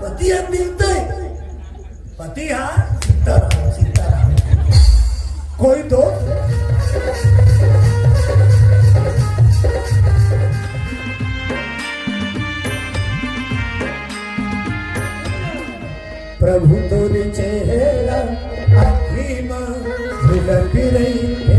पति है मिलते पति हाँ सीताराम सीताराम कोई दोस्त प्रभु तोरे चेहरा आखी मां झलक रही है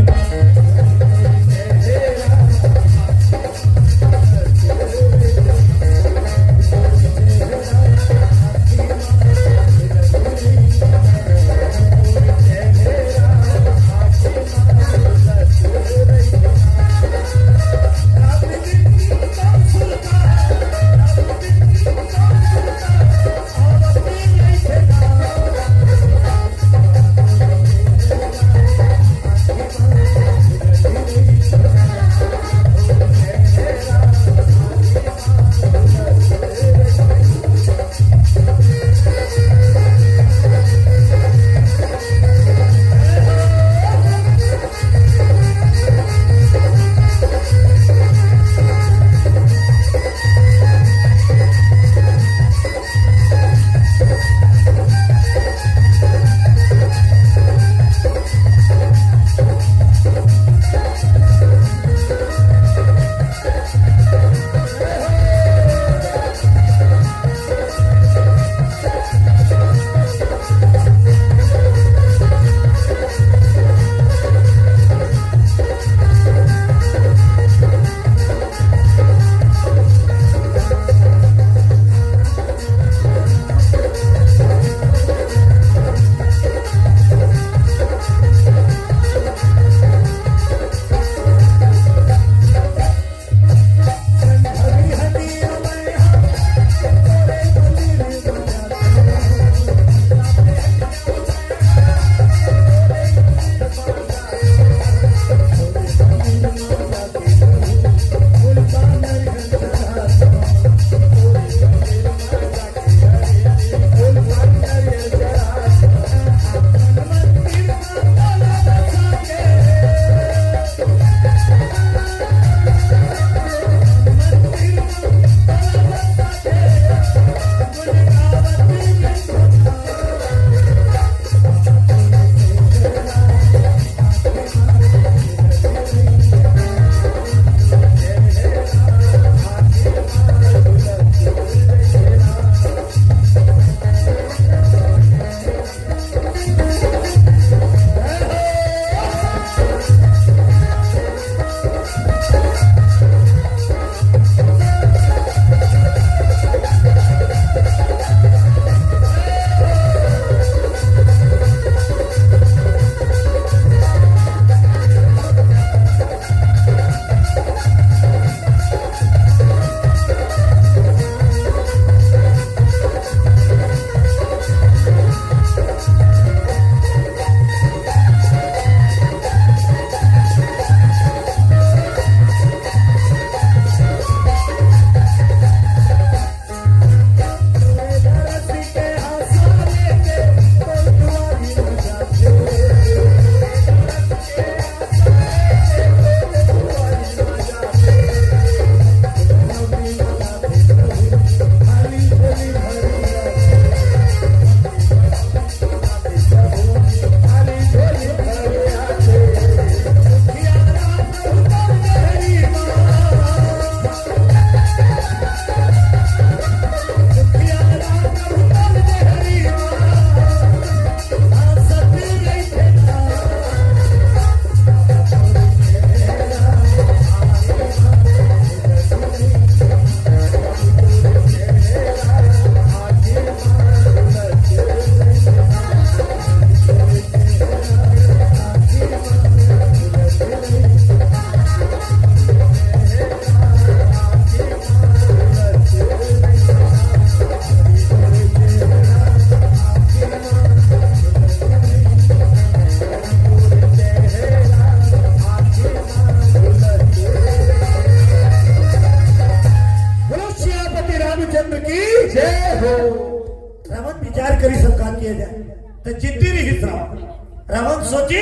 रावण सोचे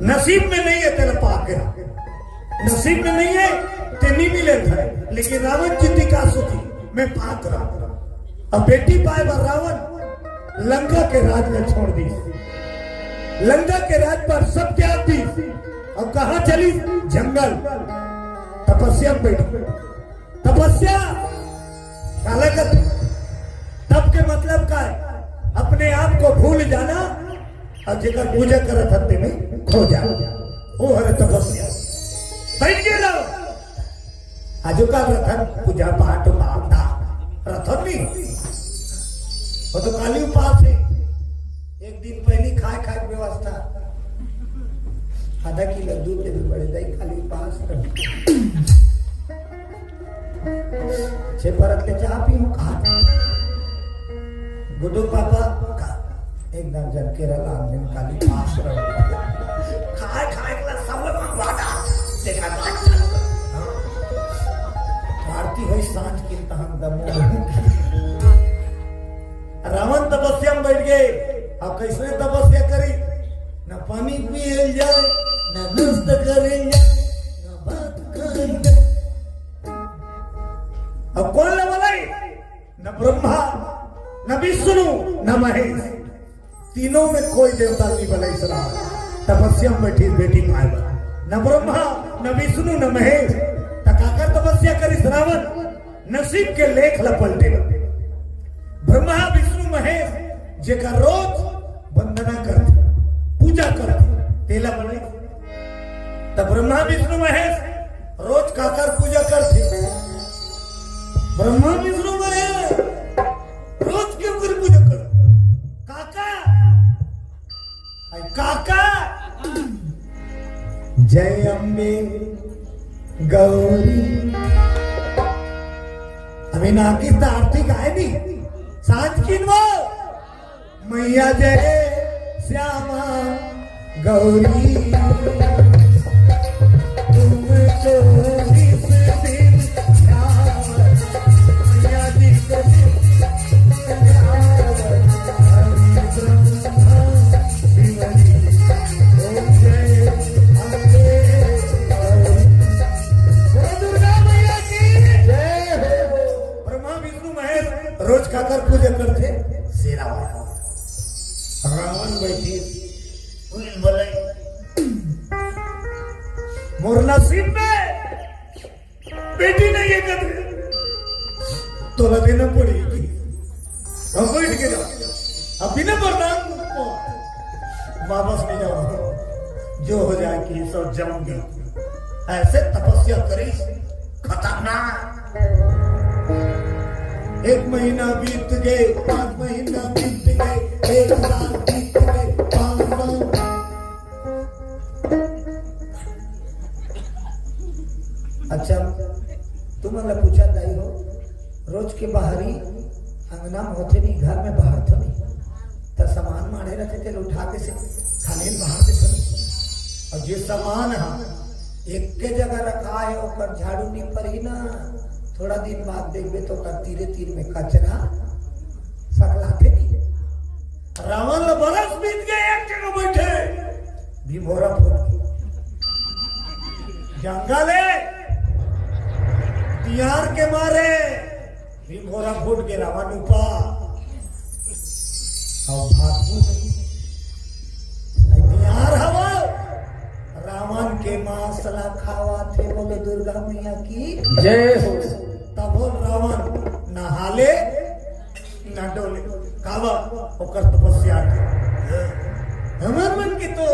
नसीब में नहीं है तेरा पाप गिरा, नसीब में नहीं है ते नहीं मिले था, लेकिन रावण जितनी का सोची मैं पात्र अब बेटी पाए बर रावण लंका के राज में छोड़ दी। लंका के राज पर सब त्याग दी। अब कहां चली? जंगल तपस्या में बैठी। तपस्या तब के मतलब का है अपने आप को भूल जाना और जेकर पूजा करत हत्ते में खो जा। वो है तपस्या। बैठ गए रहो आजो का रथन पूजा पाठ माता रथन नहीं वो तो काली उपास है। एक दिन पहले खाए व्यवस्था आधा किलो दूध ले भी बड़े दही खाली उपास छे परत ले चाह पी खा गुड्डू पापा का एकदम जन केरला दिन खाली पास खाए के सब लोग वादा देखा आरती हुई सांझ की तहन दमो। रावण तपस्या में बैठ गए। अब कैसे तपस्या करी? न पानी पिए जाए न नाश्ता करे जाए न बात करे जाए। अब कौन लवलाई? न ब्रह्मा न विष्णु न महेश। तीनों में कोई देवता नहीं बलाई सरा। तपस्या में बैठी बेटी पाएगा न ब्रह्मा न विष्णु न महेश। तकाकर तपस्या करी रावण नसीब के लेख लपलटे। ब्रह्मा विष्णु महेश जेकर रोज वंदना करते पूजा करते तेला बने। तब ब्रह्मा विष्णु महेश रोज काकर पूजा करते। ब्रह्मा विष्णु महेश रोज के ऊपर पूजा करते। काका जय अम्बे गौरी। अभी नाकी आरती गाय नहीं सांझ की वो मैया जय श्यामा गौरी। तुमको इस दिन मैया जी को रोज खाकर पूजा करते। सेरा रावण बैठी बोले मोर नसीब में बेटी नहीं है कदर तो देना पड़ेगी। अब बैठ के जाओ अभी ना वरदान वापस नहीं जाओ जो हो जाएगी सब जाऊंगे। ऐसे तपस्या करी खतरनाक। एक महीना बीत गए 5 महीना बीत गए 1 साल बीत गए 5 साल। अच्छा तुम मला पूछा दाई हो रोज के बाहरी अंगना में होते नहीं घर में बाहर तो नहीं तो सामान मारे रहते थे उठा के से खाने बाहर से और जो सामान है एक के जगह रखा है और झाड़ू नहीं पड़ी ना थोड़ा दिन बाद देखबे तो तीरे तीर में कचरा सकलाते नहीं। रावण बरस बीत गए एक जगह बैठे भीमोरा फूट जंगल है तिहार के मारे भीमोरा फूट के रावण उपा और भागू तिहार हवा रावण के मांसला खावा थे बोले दुर्गा मैया की जय हो। तब रावण नहाले न डोले कावा ओकर तपस्या हमार मन के तो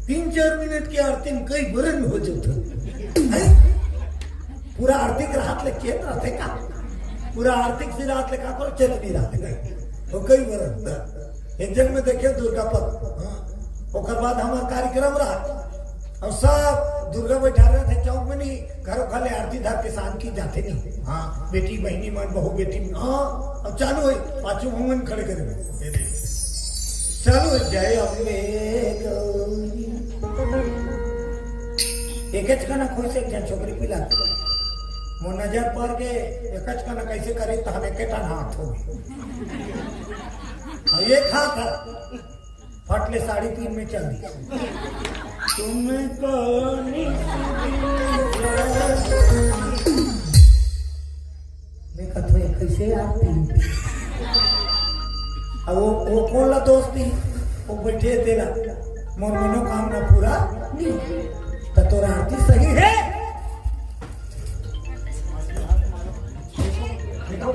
3-4 मिनट की आरती में कई बरन हो जाते पूरा आरती के हाथ ले केत रहते का पूरा आरती से रात लेखा करो चल नहीं रहते तो कई बरन एक जन में देखे दुर्गा पद ओकर बाद हमारा कार्यक्रम रहा और सब दुर्गा बैठा रहे थे चौक में नहीं घरों खाले आरती धार के शान की जाते नहीं। हाँ बेटी बहनी मन बहु बेटी हाँ अब चालू है पांचों भवन खड़े करे चालू है जय अम्बे गौरी। एक खाना खोई से एक छोकरी पिला वो नजर पर के एक खाना कैसे करे तो हमें केटा हाथ हो एक हाथ फटले 3.5 में चल दी तुमको मैं कहता हूँ कैसे कैसे आरती अब वो कौन ला दोस्ती वो बैठे तेरा मोर मनोकामना पूरा नहीं तो तोरा आरती सही है। देखो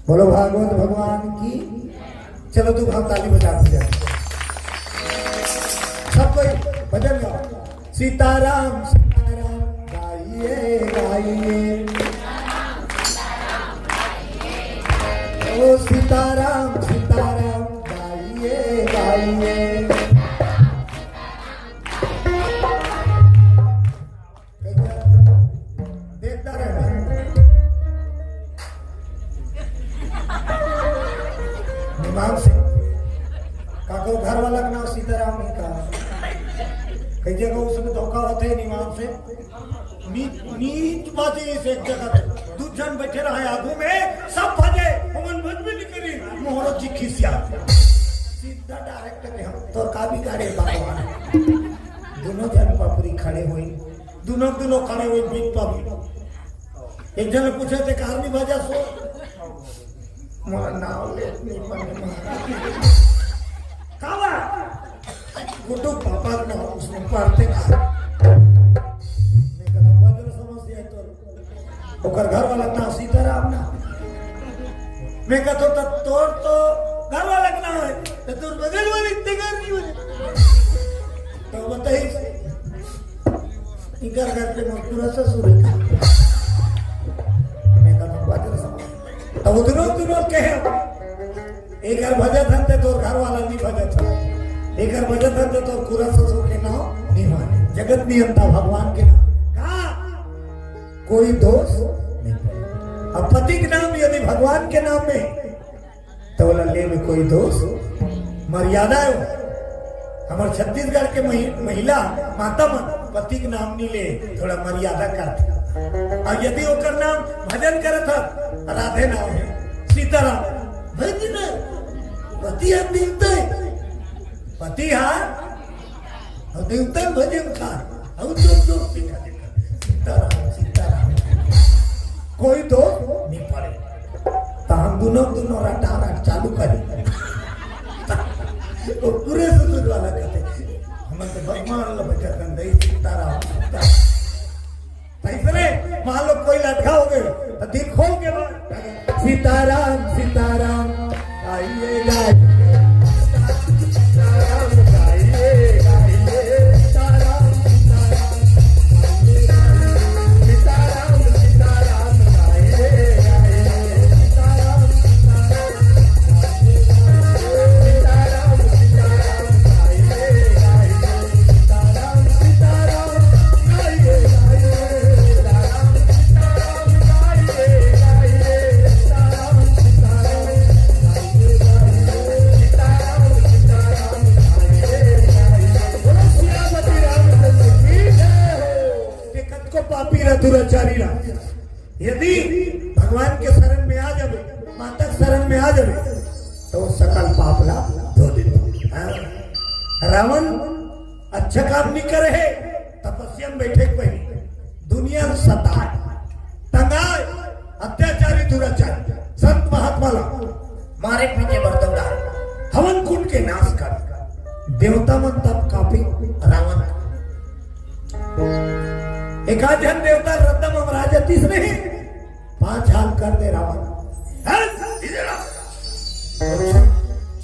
बोलो भागवत भगवान की। चलो तू हम ताली बजा दिया सब कोई भजन गाओ। सीताराम सीताराम गाइए गाइए ओ सीताराम सीताराम गाइए गाइए। देखता रहना निमाम से काको घर वाला का नाम सीताराम नहीं कहा। कई जगह उसमें धोखा होता है निमाम से नीच बाजी से एक जगह दू जन बैठे रहे आगू में सब भजे हमन भज भी नहीं करी मोहरो जी खिसिया सीधा डायरेक्ट के हम तो का भी गाड़े भगवान दोनों जन पापरी खड़े हुए दोनों खड़े हुए बीच पापी एक जन पूछे थे कार नहीं भजा सो मोर नाव ले नहीं पने कावा गुड्डू पापा ना उसने पढ़ते का मैं कहता वजन समस्या तो ओकर घर वाला ना सीताराम ना मैं कहता तो तोर तो घर वाला ना है तो तोर बगल वाली तिगर नहीं हो तो बताइए इधर घर पे मजदूर ससुर है मैं कहता वजन समस्या तो दोनों कहे एक घर भजन थे तो घर वाला नहीं भजन था एक घर भजन थे तो पूरा ससुर के नाम नहीं माने जगत नियंता भगवान के नाम कहा कोई दोष नहीं। अब पति के नाम यदि भगवान के नाम में तो बोला ले में कोई दोष मर्यादा है। हमारे छत्तीसगढ़ के महिला माता मन पति के नाम नहीं ले थोड़ा मर्यादा करते और यदि ओकर नाम भजन करे था राधे नाम है सीताराम भजन पति हम देवता है पति और देवता भजन का और जो सीताराम सीताराम कोई दो नहीं पड़े तो हम दोनों रट चालू करें तो पूरे सुसुद वाला कहते हम तो भगवान लो बचा कर सीताराम तीसरे मान लो कोई लटका हो गए तो दिल खोल के बाद सीताराम सीताराम गाइए गाइए सीताराम गाइए गाइए सीताराम सीताराम सीताराम गाइए गाइए सीताराम सीताराम सीताराम गाइए गाइए सीताराम सीताराम गाइए गाइए सीताराम सीताराम गाइए गाइए सीताराम पापी दुराचारी यदि भगवान के शरण में आ जावे माता के शरण में आ जावे तो सकल पापला धो दे। रावण अच्छा काम नहीं करे है तपस्या में बैठे पहले दुनिया सताए तंगाए अत्याचारी दुराचारी संत महात्मा मारे पीछे बरतौड़ा हवन कुंड के नाश कर देवता मन तब काफी रावण एकाजन देवता रत्नम अमराज तीसरे ही 5 हाल कर दे रावण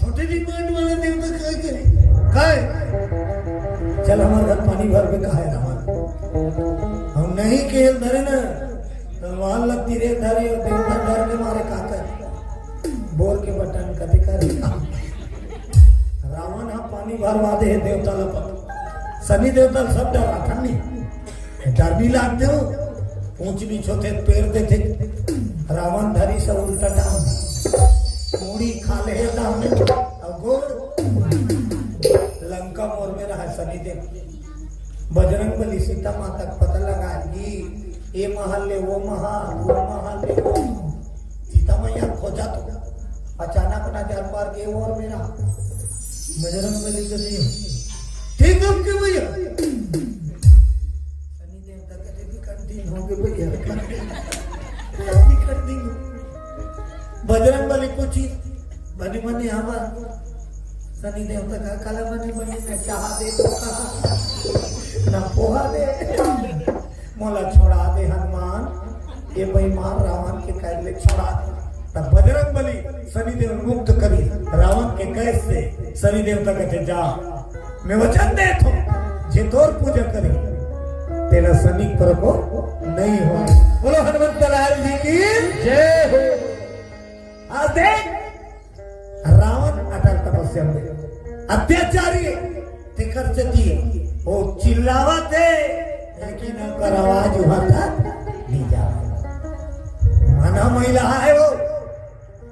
छोटे जी पेट वाले देवता कहे चल हमारे घर पानी भर में कहा है रावण हम नहीं खेल धरे न तलवार लगती रे धरे और देवता डर के मारे काकर बोल के बटन कभी कर रावण हम पानी भरवा दे देवता लपट सनी देवता सब डरा ठंडी डर भी लागते हो ऊंच नीच होते पैर देते रावण धरी सब उल्टा डाम मूड़ी खा ले दाम में अब गोर लंका मोर में रहा सनी देव बजरंग बली सीता माता का पता लगा ये महल ले वो महल ले वो सीता मैया खोजा तो अचानक ना जान पार गए और मेरा बजरंग बली ठीक है कि भैया सनी देवता कहते भी कर दिन होंगे भैया भी कर दिन बजरंग बली पूछी बनी बनी हवा सनी देवता का काला बनी बनी का चाह दे तो कहा ना पोहा दे मोला छोड़ा दे हनुमान ये बेईमान रावण के कैद ले छोड़ा दे तब बजरंग बली शनि देव मुक्त करी रावण के कैद से शनि देवता कहते जा मैं वचन दे तो जे तोर पूजा करी तेरा शनि पर को नहीं हो बोलो हनुमंत लाल जी की जय हो आज देख रावण अटल तपस्या में अत्याचारी तिकर से दिए वो चिल्लावा थे लेकिन अगर आवाज उठाता नहीं जा माना महिला है वो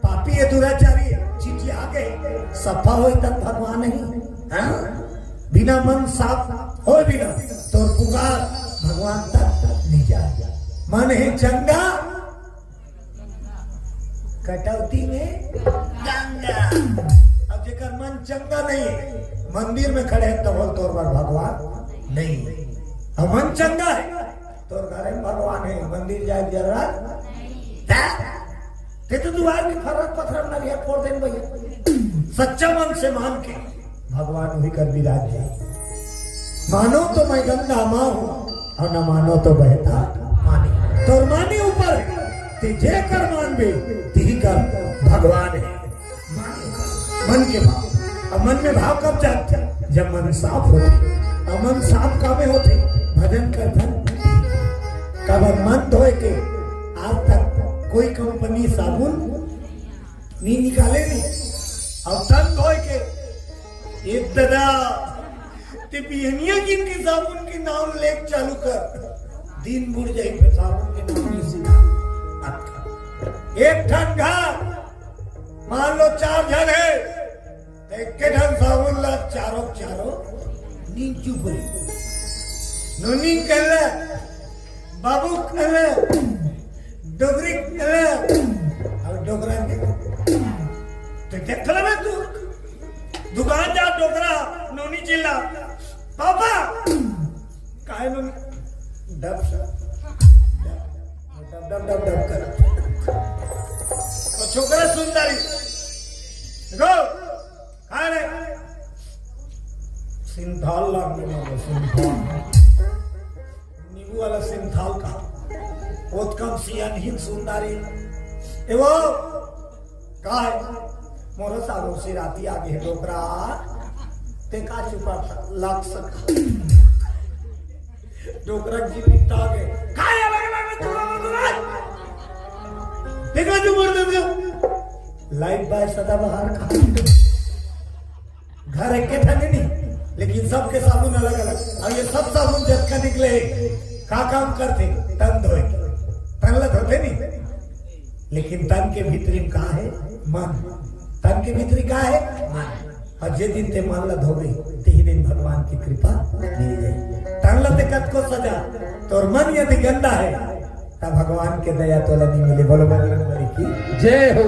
पापी है दुराचारी है चिट्ठी आ गए सफा हो तक भगवान नहीं हाँ? बिना मन साफ हो बिना तो पुकार भगवान तक नहीं जा मन है चंगा कटौती में गंगा अब जेकर मन चंगा नहीं मंदिर में खड़े हैं तब तोर पर भगवान नहीं अब मन चंगा है तोर घर में भगवान है मंदिर जाए जरूरत ते तो दुआर में फरक पत्थर नरिया फोड़ देन भैया सच्चा मन से मान के भगवान वही कर विराज है मानो तो मैं गंगा मां हूं और न मानो तो बहता पानी तोर मानी ऊपर है ते जे कर मान बे ती कर भगवान है मन के भाव अब मन में भाव कब जागते जब मन साफ होते और मन साफ कामे होते भजन कर धन कब मन धोए के आज तक कोई कंपनी साबुन नहीं निकाले नहीं और तन धोए के एक दादा बिहनिया की साबुन की नाम लेक चालू कर दिन बुढ़ जाए पे साबुन के नाम नहीं सीखा एक ठन घर मान लो 4 जन है एक के ठन साबुन ला चारों नींद चुप रही नोनी कल बाबू कल डोगरी कल और डोगरा के तो देख ले तू दुकान जा डोगरा नोनी चिल्ला पापा काय नोनी डब कर तो छोकरा सुंदरी गो काय रे सिंथाल लागने सिंथाल नींबू वाला सिंथाल का बहुत कम सियान हिंद सुंदरी एवो काय मोरो सालो से राती आगे है डोकरा ते का चुपा लाग सक डोकरा जीवित आगे काय अलग देखा जो मर दे लाइट बाय सदा बाहर का घर एक के ठंडे नहीं लेकिन सबके साबुन अलग अलग और ये सब साबुन जब का निकले का काम करते तन धोए तन ला धोते नहीं लेकिन तन के भीतरी कहा है मन तन के भीतरी कहा है मन और जे दिन ते मन ला धोबे ते ही दिन भगवान की कृपा मिल जाए तन ला ते कत को सजा तो मन यदि गंदा है तब भगवान के दया तोला नहीं मिले बोलो बजरंगबली की जय हो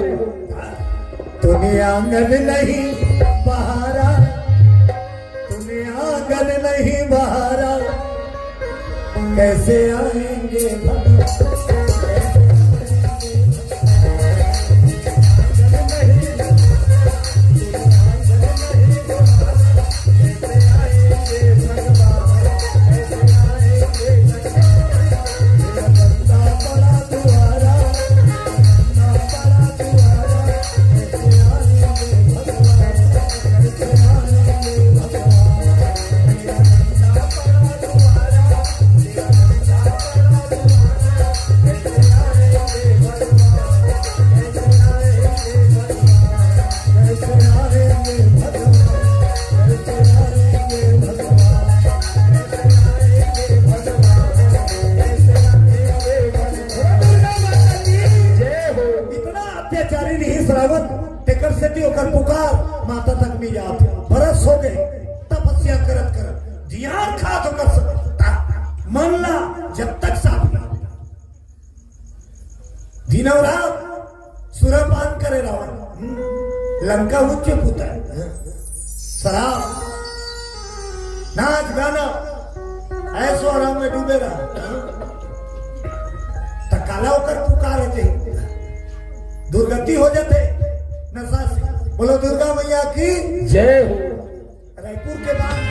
तूने आंगन नहीं बहारा तूने आंगन नहीं बहारा कैसे आएंगे पुकार माता तक नहीं जाते बरस हो गए तपस्या करत करत जियार खा तो कर सकता मन ला जब तक साफ दिन और रात सुरपान करे रावण लंका उच्च पुत्र शराब नाच गाना ऐसो आराम में डूबे रहा तो काला होकर पुकार थे दुर्गति हो जाते नशा से। बोलो दुर्गा मैया की जय हो। रायपुर के बाद